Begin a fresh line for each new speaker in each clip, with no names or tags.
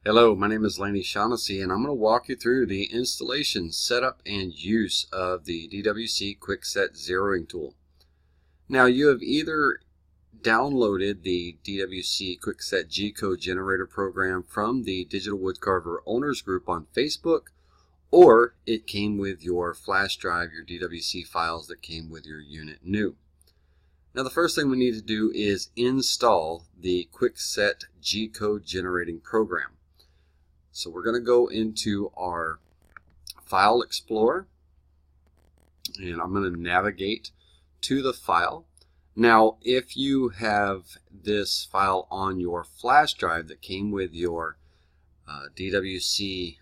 Hello, my name is Laney Shaughnessy, and I'm going to walk you through the installation, setup, and use of the DWC Quickset Zeroing tool. Now, you have either downloaded the DWC Quickset G-Code Generator program from the Digital Woodcarver Owners Group on Facebook, or it came with your flash drive, your DWC files that came with your unit new. Now, the first thing we need to do is install the Quickset G-Code Generating program. So we're going to go into our File Explorer, and I'm going to navigate to the file. Now, if you have this file on your flash drive that came with your DWC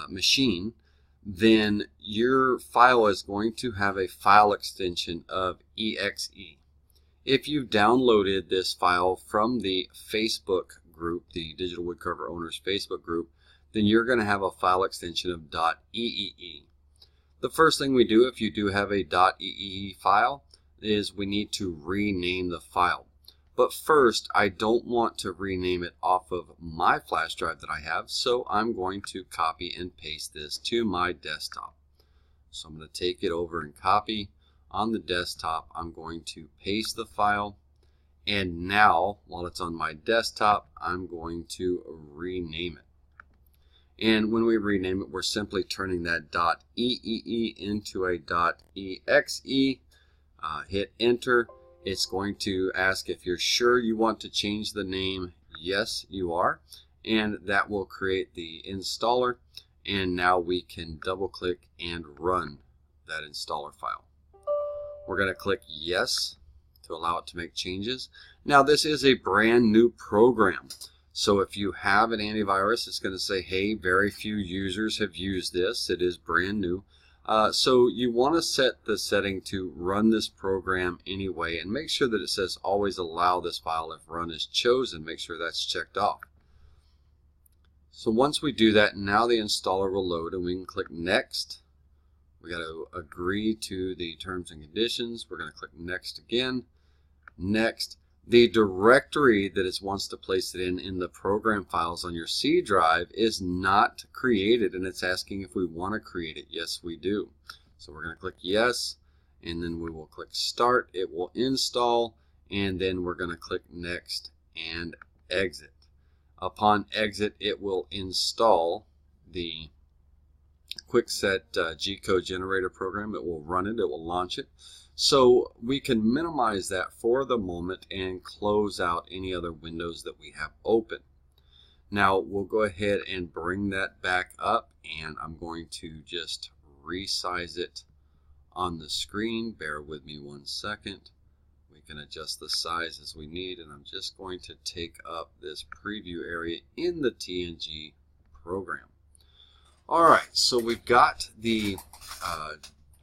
machine, then your file is going to have a file extension of exe. If you've downloaded this file from the Facebook group, the Digital Woodcarver Owners Facebook group, then you're going to have a file extension of .eee. The first thing we do if you do have a .eee file is we need to rename the file. But first, I don't want to rename it off of my flash drive that I have, so I'm going to copy and paste this to my desktop. So I'm going to take it over and copy. On the desktop, I'm going to paste the file, and now, while it's on my desktop, I'm going to rename it. And when we rename it, we're simply turning that .eee into a .exe. Hit enter. It's going to ask if you're sure you want to change the name. Yes, you are. And that will create the installer. And now we can double click and run that installer file. We're going to click yes to allow it to make changes. Now, this is a brand new program. So if you have an antivirus, it's going to say, hey, very few users have used this. It is brand new. So you want to set the setting to run this program anyway, and make sure that it says always allow this file if run is chosen. Make sure that's checked off. So once we do that, now the installer will load, and we can click next. We got to agree to the terms and conditions. We're going to click next again. Next. The directory that it wants to place it in the program files on your C drive is not created, and it's asking if we want to create it. Yes, we do. So we're going to click yes, and then we will click start. It will install, and then we're going to click next and exit. Upon exit, it will install the Quickset G-Code Generator program. It will run it. It will launch it. So we can minimize that for the moment and close out any other windows that we have open. Now we'll go ahead and bring that back up, and I'm going to just resize it on the screen. Bear with me 1 second. We can adjust the size as we need, and I'm just going to take up this preview area in the TNG program. Alright, so we've got the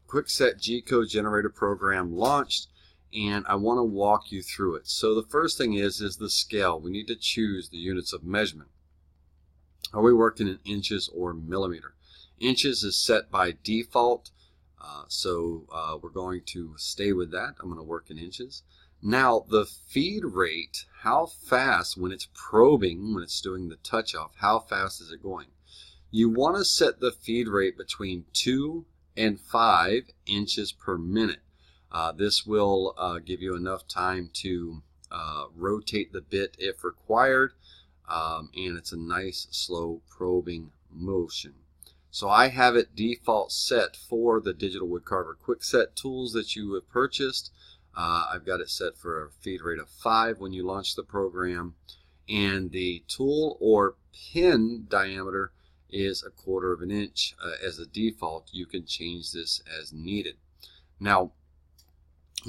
Quickset G-Code Generator program launched, and I want to walk you through it. So the first thing is the scale. We need to choose the units of measurement. Are we working in inches or millimeter? Inches is set by default, so we're going to stay with that. I'm going to work in inches. Now the feed rate, how fast when it's probing, when it's doing the touch off, how fast is it going? You want to set the feed rate between 2 and 5 inches per minute. This will give you enough time to rotate the bit if required, and it's a nice slow probing motion. So I have it default set for the Digital Woodcarver Quickset tools that you have purchased. I've got it set for a feed rate of 5 when you launch the program, and the tool or pin diameter is 1/4 of an inch as a default. You can change this as needed. Now,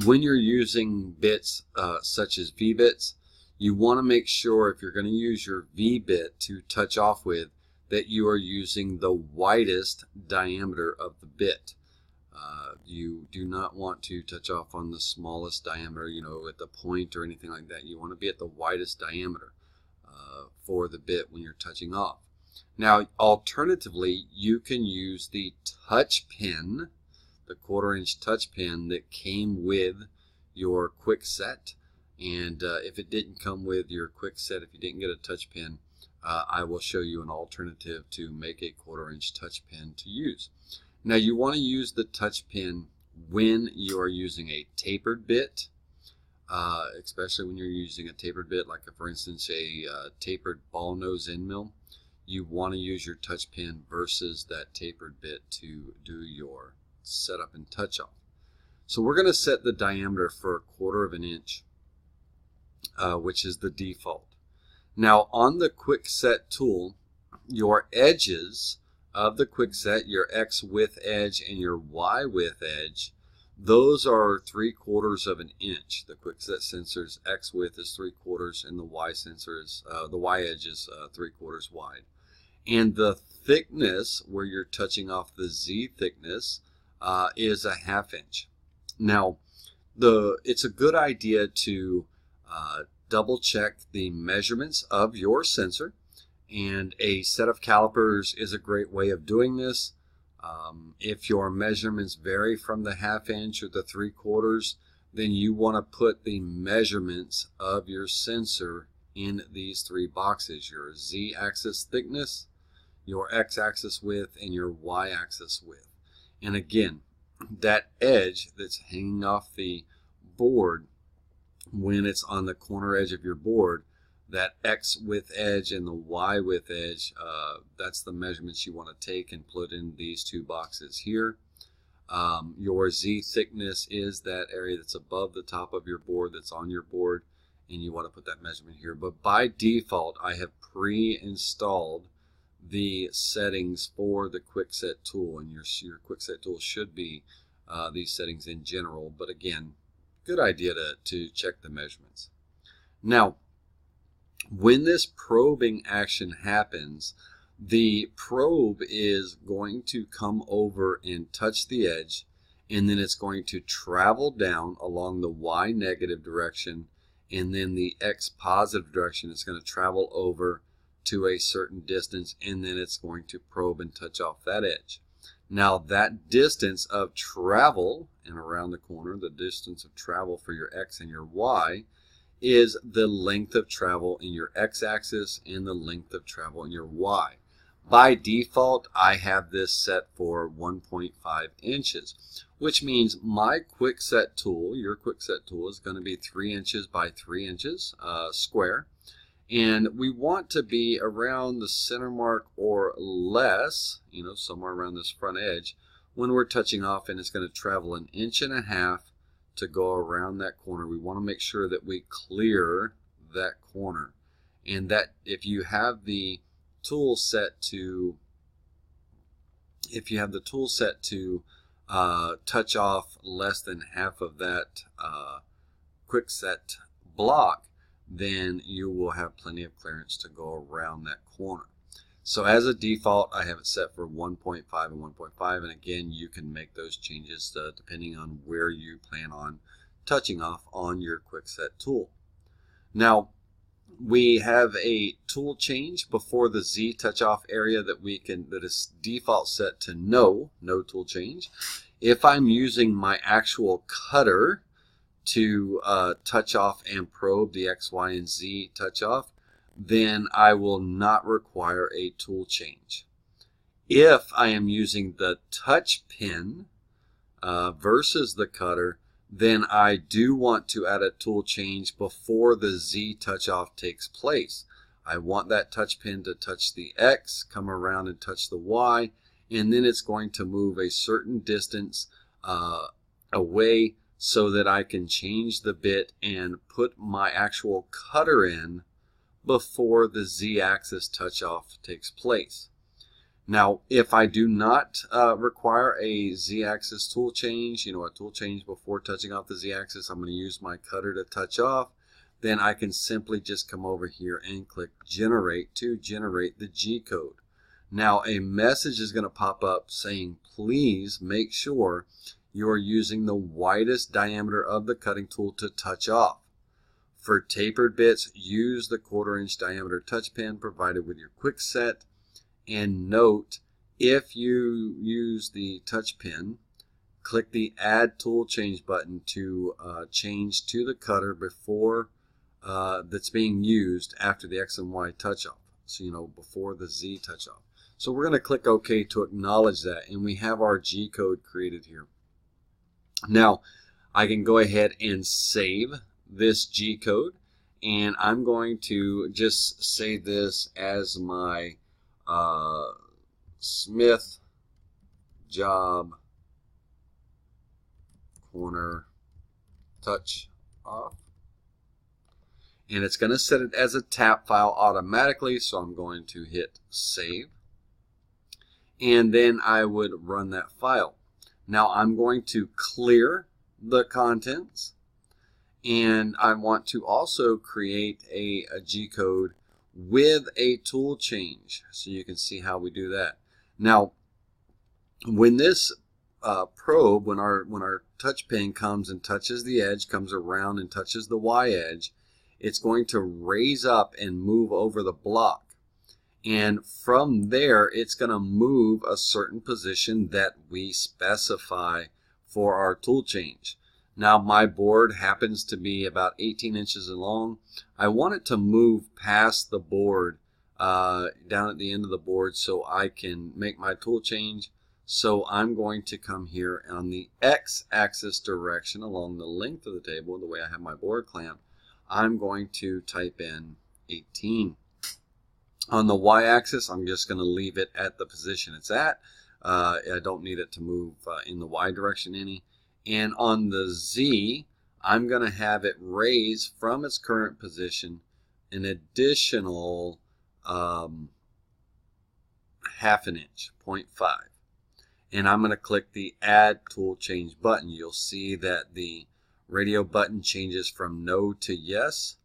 when you're using bits such as V-bits, you want to make sure if you're going to use your V-bit to touch off with that you are using the widest diameter of the bit. You do not want to touch off on the smallest diameter, you know, at the point or anything like that. You want to be at the widest diameter for the bit when you're touching off. Now, alternatively, you can use the touch pin, the 1/4 inch touch pin that came with your Quickset. And if it didn't come with your Quickset, if you didn't get a touch pin, I will show you an alternative to make a 1/4 inch touch pin to use. Now you want to use the touch pin when you are using a tapered bit, especially when you're using a tapered bit, like for instance a tapered ball nose end mill. You want to use your touch pin versus that tapered bit to do your setup and touch off. So we're going to set the diameter for 1/4 inch, which is the default. Now on the Quickset tool, your edges of the Quickset, your X width edge and your Y width edge, those are 3/4 inch. The Quickset sensor's X width is 3/4 and the Y sensor is, the Y edge is 3/4 wide. And the thickness where you're touching off the Z thickness is a 1/2 inch. Now, it's a good idea to double check the measurements of your sensor, and a set of calipers is a great way of doing this. If your measurements vary from the 1/2 inch or the 3/4, then you want to put the measurements of your sensor in these 3 boxes: your Z-axis thickness, your X-axis width, and your Y-axis width. And again, that edge that's hanging off the board, when it's on the corner edge of your board, that X width edge and the Y width edge, that's the measurements you want to take and put in these 2 boxes here. Your Z thickness is that area that's above the top of your board, that's on your board, and you want to put that measurement here. But by default, I have pre-installed the settings for the Quickset tool, and your Quickset tool should be these settings in general. But again, good idea to check the measurements. Now, when this probing action happens, the probe is going to come over and touch the edge, and then it's going to travel down along the Y negative direction, and then the X positive direction is going to travel over to a certain distance, and then it's going to probe and touch off that edge. Now that distance of travel and around the corner, the distance of travel for your X and your Y, is the length of travel in your X-axis and the length of travel in your Y. By default, I have this set for 1.5 inches, which means my Quickset tool, your Quickset tool, is going to be 3 inches by 3 inches square. And we want to be around the center mark or less, somewhere around this front edge, when we're touching off, and it's going to travel 1.5 inches to go around that corner. We want to make sure that we clear that corner, and that if you have the tool set to touch off less than half of that Quickset block, then you will have plenty of clearance to go around that corner. So as a default, I have it set for 1.5 and 1.5, and again, you can make those changes depending on where you plan on touching off on your Quickset tool. Now, we have a tool change before the Z touch off area that is default set to no tool change. If I'm using my actual cutter to touch off and probe the X, Y, and Z touch off, then I will not require a tool change. If I am using the touch pin versus the cutter, then I do want to add a tool change before the Z touch off takes place. I want that touch pin to touch the X, come around and touch the Y, and then it's going to move a certain distance away so that I can change the bit and put my actual cutter in before the Z-axis touch-off takes place. Now, if I do not require a Z-axis tool change, a tool change before touching off the Z-axis, I'm going to use my cutter to touch off, then I can simply just come over here and click Generate to generate the G-code. Now, a message is going to pop up saying, please make sure you're using the widest diameter of the cutting tool to touch off. For tapered bits, use the 1/4 inch diameter touch pin provided with your Quickset. And note, if you use the touch pin, click the Add Tool Change button to change to the cutter before that's being used after the X and Y touch off. So, before the Z touch off. So we're going to click OK to acknowledge that, and we have our G code created here. Now, I can go ahead and save this G code, and I'm going to just save this as my Smith job corner touch off. And it's going to set it as a tap file automatically, so I'm going to hit save. And then I would run that file. Now I'm going to clear the contents, and I want to also create a G code with a tool change, so you can see how we do that. Now, when this probe, when our touch pin comes and touches the edge, comes around and touches the Y edge, it's going to raise up and move over the block. And from there, it's going to move a certain position that we specify for our tool change. Now, my board happens to be about 18 inches long. I want it to move past the board, down at the end of the board, so I can make my tool change. So I'm going to come here on the X-axis direction along the length of the table, the way I have my board clamped. I'm going to type in 18. On the Y-axis, I'm just going to leave it at the position it's at. I don't need it to move in the Y direction any. And on the Z, I'm going to have it raise from its current position an additional half an inch, 0.5. And I'm going to click the Add Tool Change button. You'll see that the radio button changes from no to yes.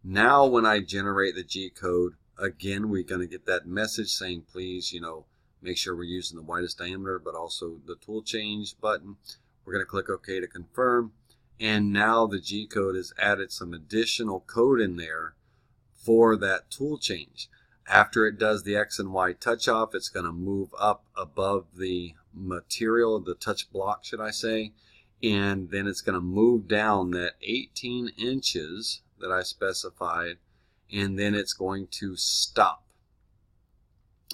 Now when I generate the G code, again, we're going to get that message saying, please, make sure we're using the widest diameter, but also the tool change button. We're going to click OK to confirm. And now the G code has added some additional code in there for that tool change. After it does the X and Y touch off, it's going to move up above the material, the touch block, should I say. And then it's going to move down that 18 inches that I specified, and then it's going to stop.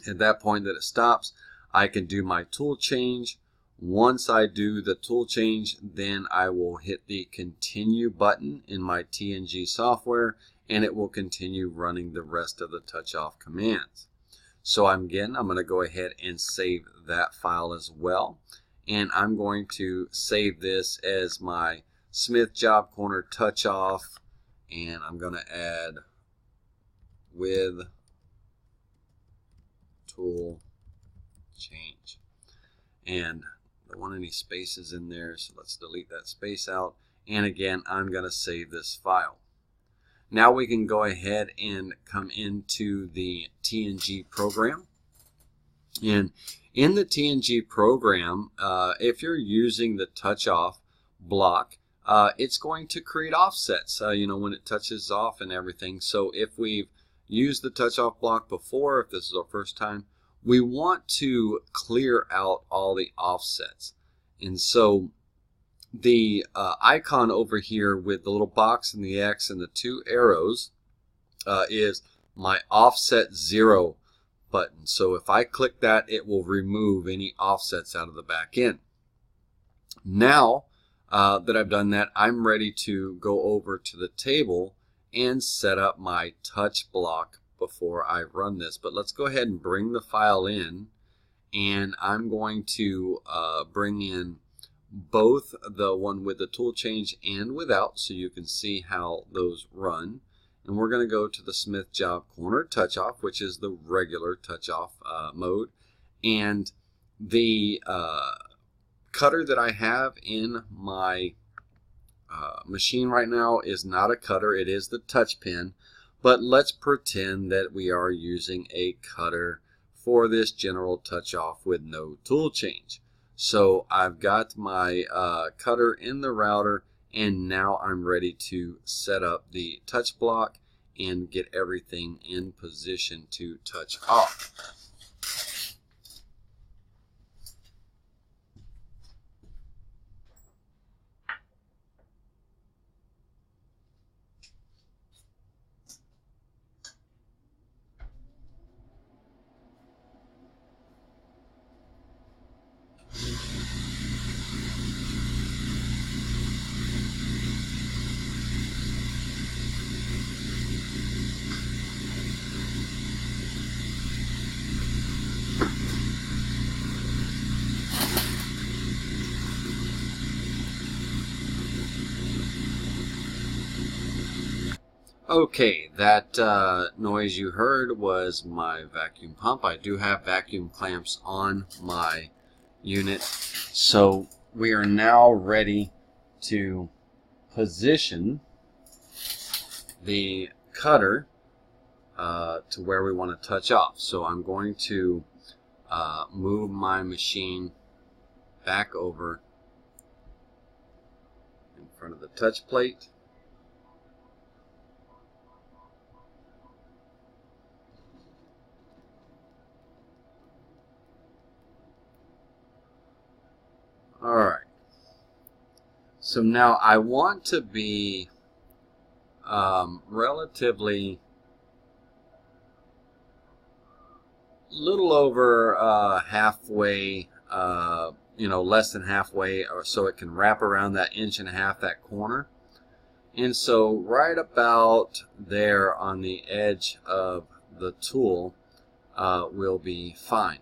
At that point that it stops, I can do my tool change. Once I do the tool change, then I will hit the continue button in my TNG software, and it will continue running the rest of the touch off commands. So I'm going to go ahead and save that file as well. And I'm going to save this as my Smith job corner touch off, and I'm going to add with tool change. And I don't want any spaces in there, so let's delete that space out. And again, I'm going to save this file. Now we can go ahead and come into the TNG program. And in the TNG program, if you're using the touch off block, it's going to create offsets, when it touches off and everything. So if we've used the touch off block before, if this is our first time, we want to clear out all the offsets. And so the icon over here with the little box and the X and the two arrows is my offset 0 button. So if I click that, it will remove any offsets out of the back end. Now that I've done that, I'm ready to go over to the table and set up my touch block before I run this. But let's go ahead and bring the file in, and I'm going to bring in both the one with the tool change and without, so you can see how those run. And we're going to go to the Smith job corner touch off, which is the regular touch off mode. And the cutter that I have in my machine right now is not a cutter, it is the touch pin. But let's pretend that we are using a cutter for this general touch off with no tool change. So I've got my cutter in the router, and now I'm ready to set up the touch block and get everything in position to touch off. Okay, that noise you heard was my vacuum pump. I do have vacuum clamps on my unit, so we are now ready to position the cutter to where we want to touch off. So I'm going to move my machine back over in front of the touch plate. Alright, so now I want to be relatively little over halfway, less than halfway, or so it can wrap around that 1.5 inches, that corner. And so right about there on the edge of the tool will be fine.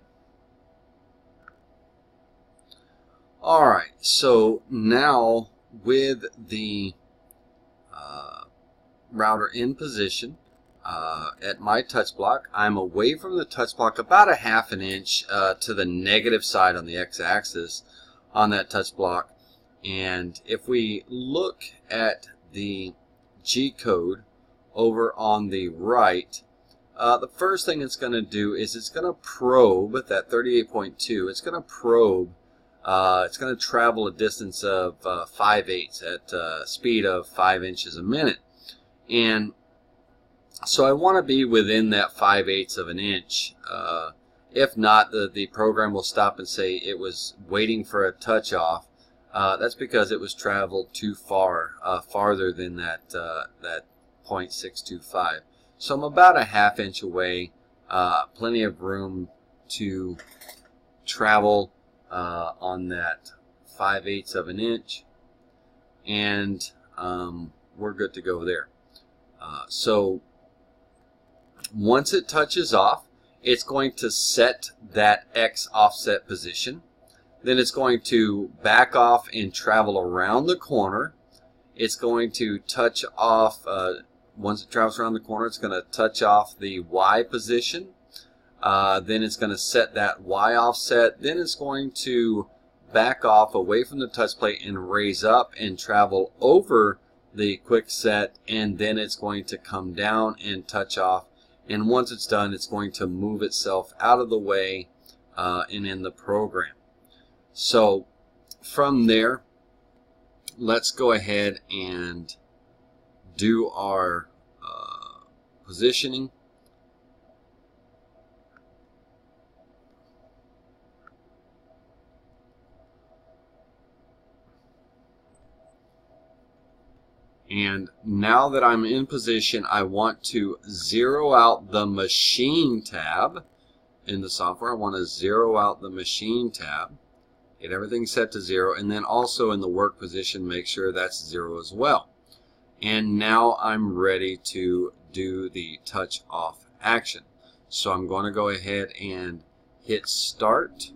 Alright, so now with the router in position at my touch block, I'm away from the touch block about 1/2 inch to the negative side on the x-axis on that touch block. And if we look at the G code over on the right, the first thing it's going to do is it's going to probe that 38.2. It's going to probe. It's going to travel a distance of 5/8 at a speed of 5 inches a minute. And so I want to be within that 5/8 of an inch. If not, the program will stop and say it was waiting for a touch off. That's because it was traveled too far, farther than that 0.625. So I'm about 1/2 inch away. Plenty of room to travel on that 5/8 of an inch, and we're good to go there. So once it touches off, it's going to set that X offset position. Then it's going to back off and travel around the corner. It's going to touch off, once it travels around the corner, it's going to touch off the Y position. Then it's going to set that Y offset. Then it's going to back off away from the touch plate and raise up and travel over the Quickset, and then it's going to come down and touch off. And once it's done, it's going to move itself out of the way and in the program. So from there, let's go ahead and do our positioning. And now that I'm in position, I want to zero out the machine tab in the software. I want to zero out the machine tab, get everything set to 0, and then also in the work position, make sure that's 0 as well. And now I'm ready to do the touch off action. So I'm going to go ahead and hit start.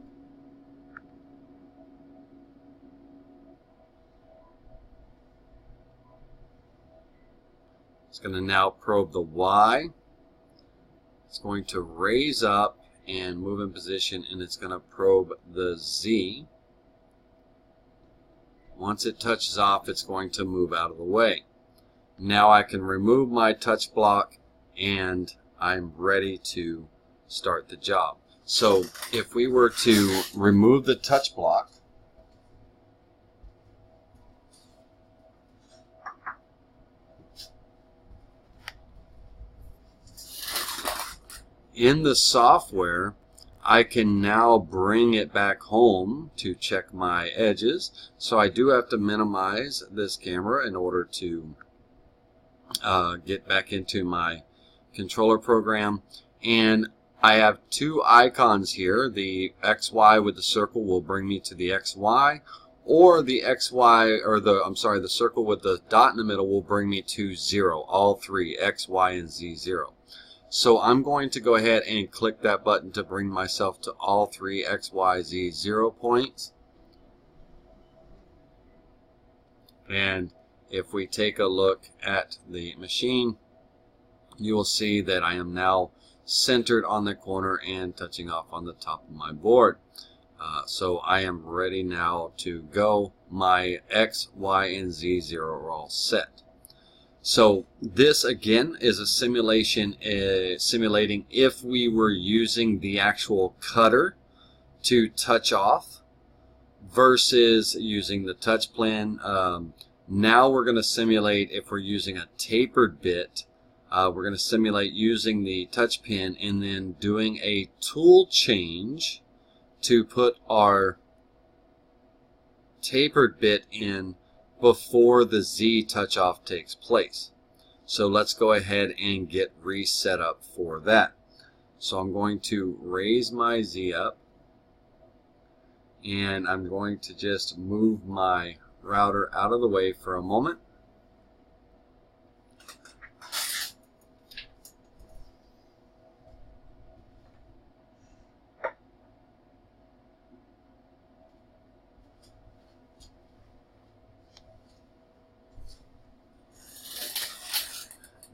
It's going to now probe the Y. It's going to raise up and move in position, and it's going to probe the Z. Once it touches off, it's going to move out of the way. Now I can remove my touch block, and I'm ready to start the job. So if we were to remove the touch block, in the software, I can now bring it back home to check my edges. So I do have to minimize this camera in order to get back into my controller program. And I have two icons here. The XY with the circle will bring me to the XY, or the XY, or the circle with the dot in the middle will bring me to 0, all three, X, Y, and Z, 0. So I'm going to go ahead and click that button to bring myself to all three X, Y, Z 0 points. And if we take a look at the machine, you will see that I am now centered on the corner and touching off on the top of my board. So I am ready now to go. My X, Y, and Z zero are all set. So this again is a simulation simulating if we were using the actual cutter to touch off versus using the touch plan. Now we're going to simulate if we're using a tapered bit. We're going to simulate using the touch pen and then doing a tool change to put our tapered bit in before the Z touch off takes place. So let's go ahead and get reset up for that. So I'm going to raise my Z up, and I'm going to just move my router out of the way for a moment.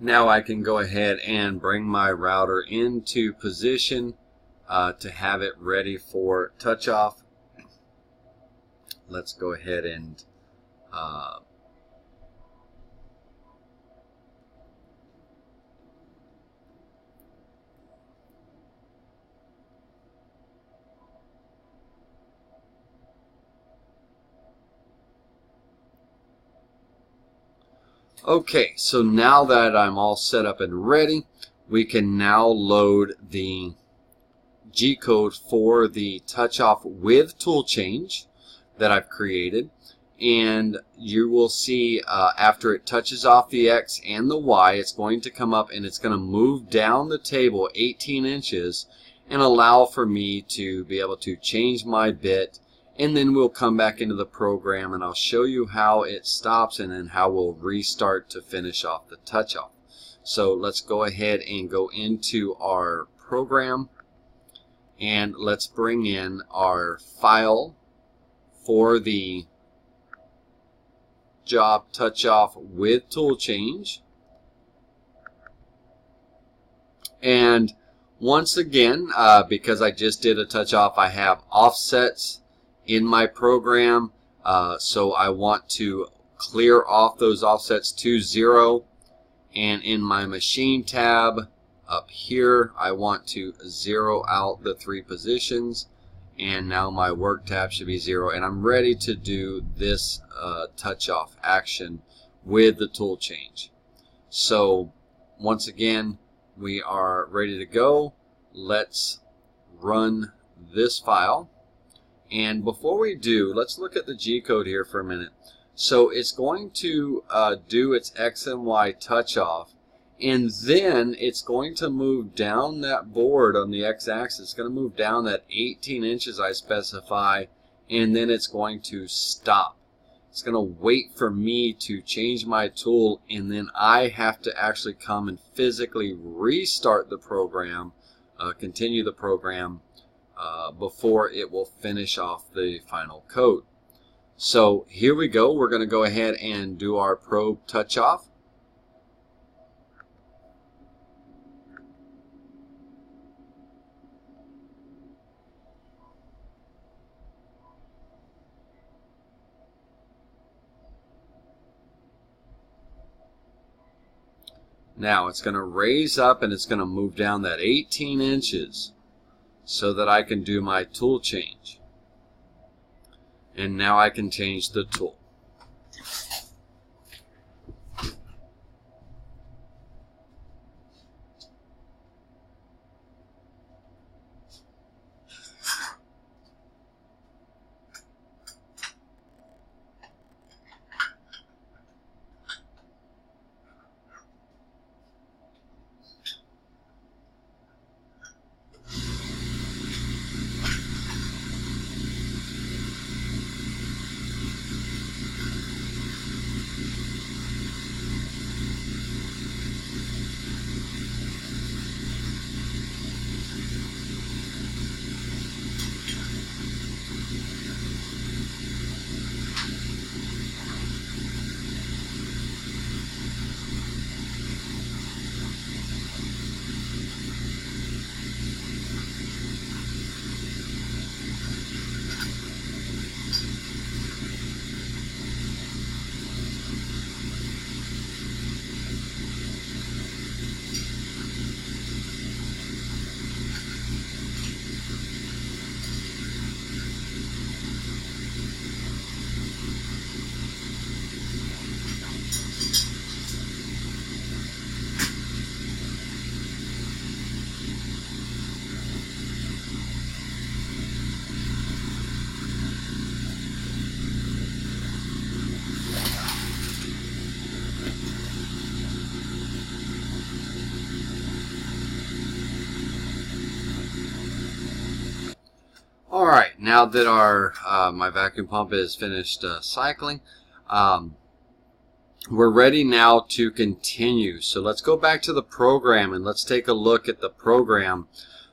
Now I can go ahead and bring my router into position to have it ready for touch off. Let's go ahead and okay, so now that I'm all set up and ready, we can now load the G code for the touch off with tool change that I've created, and you will see after it touches off the X and the Y, it's going to come up and it's going to move down the table 18 inches and allow for me to be able to change my bit. And then we'll come back into the program and I'll show you how it stops and then how we'll restart to finish off the touch off. So let's go ahead and go into our program, and let's bring in our file for the job touch off with tool change. And once again, because I just did a touch off, I have offsets in my program, so I want to clear off those offsets to 0, and in my machine tab up here I want to 0 out the 3 positions, and now my work tab should be 0, and I'm ready to do this touch off action with the tool change. So once again, we are ready to go. Let's run this file. And before we do, let's look at the G code here for a minute. So it's going to do its X and Y touch off, and then it's going to move down that board on the X axis. It's going to move down that 18 inches I specify, and then it's going to stop. It's going to wait for me to change my tool, and then I have to actually come and physically restart the program, continue the program, before it will finish off the final code. So here we go. We're going to go ahead and do our probe touch off. Now it's going to raise up and it's going to move down that 18 inches so that I can do my tool change. And now I can change the tool. Alright, now that our my vacuum pump is finished cycling, we're ready now to continue. So let's go back to the program and let's take a look at the program.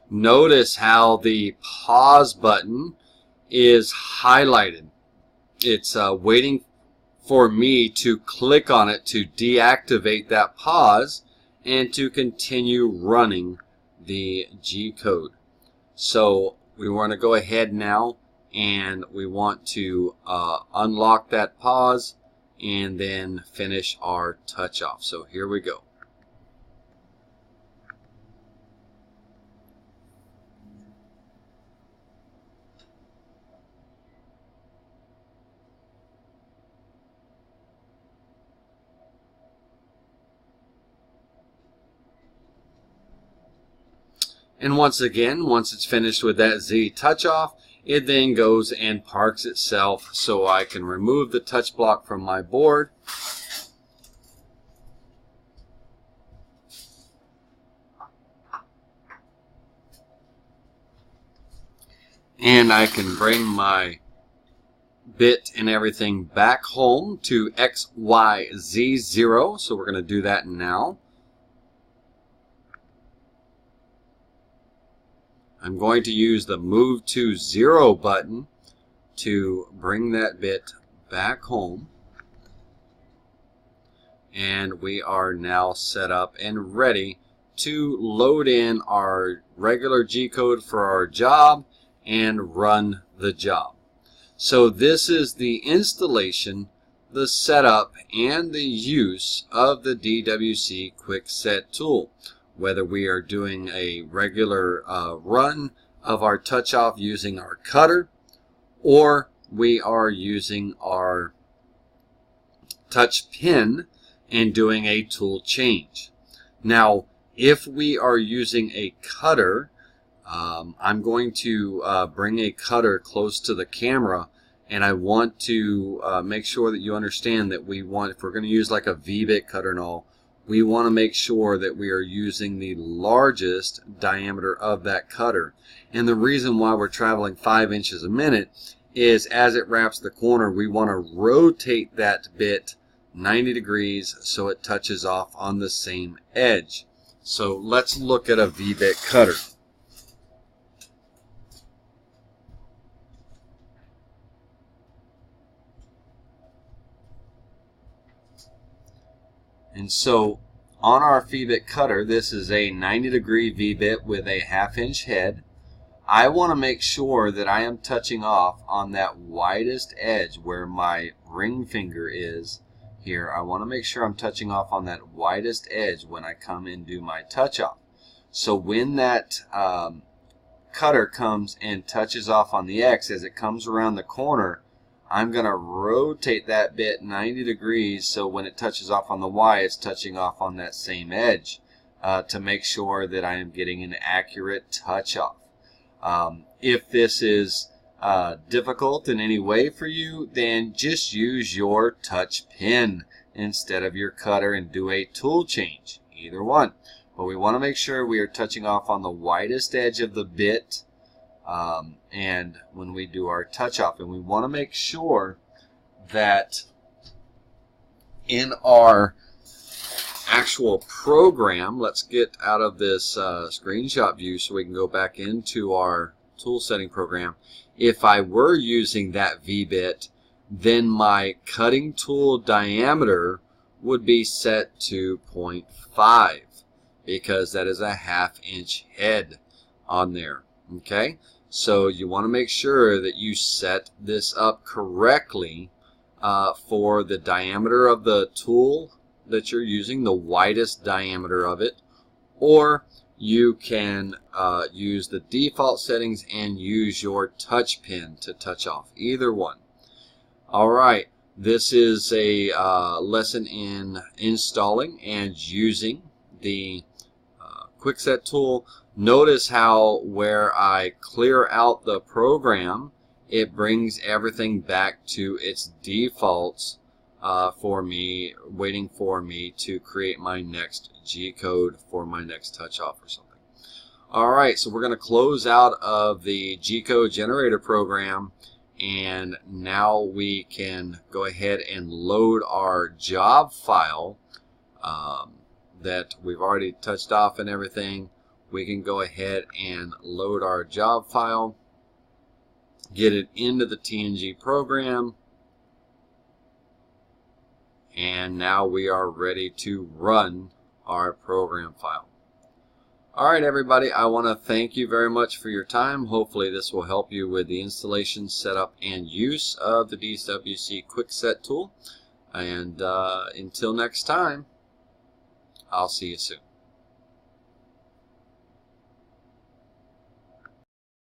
Notice how the pause button is highlighted. It's waiting for me to click on it to deactivate that pause and to continue running the G code. So we want to go ahead now and we want to unlock that pause and then finish our touch off. So here we go. And once again, once it's finished with that Z touch off, it then goes and parks itself so I can remove the touch block from my board. And I can bring my bit and everything back home to XYZ0. So we're going to do that now. I'm going to use the Move to 0 button to bring that bit back home. And we are now set up and ready to load in our regular G code for our job and run the job. So this is the installation, the setup, and the use of the DWC Quickset tool. Whether we are doing a regular run of our touch off using our cutter, or we are using our touch pin and doing a tool change. Now, if we are using a cutter, I'm going to bring a cutter close to the camera, and I want to make sure that you understand that if we're going to use like a V-bit cutter and all, we want to make sure that we are using the largest diameter of that cutter. And the reason why we're traveling 5 inches a minute is as it wraps the corner, we want to rotate that bit 90 degrees so it touches off on the same edge. So let's look at a V-bit cutter. And so on our V-bit cutter, this is a 90-degree V-bit with a 1/2 inch head. I want to make sure that I am touching off on that widest edge where my ring finger is here. I want to make sure I'm touching off on that widest edge when I come and do my touch off. So when that cutter comes and touches off on the X, as it comes around the corner, I'm going to rotate that bit 90 degrees so when it touches off on the Y, it's touching off on that same edge to make sure that I am getting an accurate touch off. If this is difficult in any way for you, then just use your touch pin instead of your cutter and do a tool change. Either one. But we want to make sure we are touching off on the widest edge of the bit and when we do our touch off, and we want to make sure that in our actual program, let's get out of this screenshot view so we can go back into our tool setting program. If I were using that V-bit, then my cutting tool diameter would be set to 0.5 because that is a 1/2 inch head on there. Okay, so you want to make sure that you set this up correctly for the diameter of the tool that you're using, the widest diameter of it, or you can use the default settings and use your touch pin to touch off. Either one. Alright, this is a lesson in installing and using the Quickset tool. Notice how where I clear out the program, it brings everything back to its defaults for me, waiting for me to create my next G code for my next touch off or something. Alright, so we're going to close out of the G-code generator program, and now we can go ahead and load our job file that we've already touched off and everything. We can go ahead and load our job file, get it into the TNG program, and now we are ready to run our program file. Alright everybody, I want to thank you very much for your time. Hopefully this will help you with the installation, setup, and use of the DWC Quickset tool. And until next time, I'll see you soon.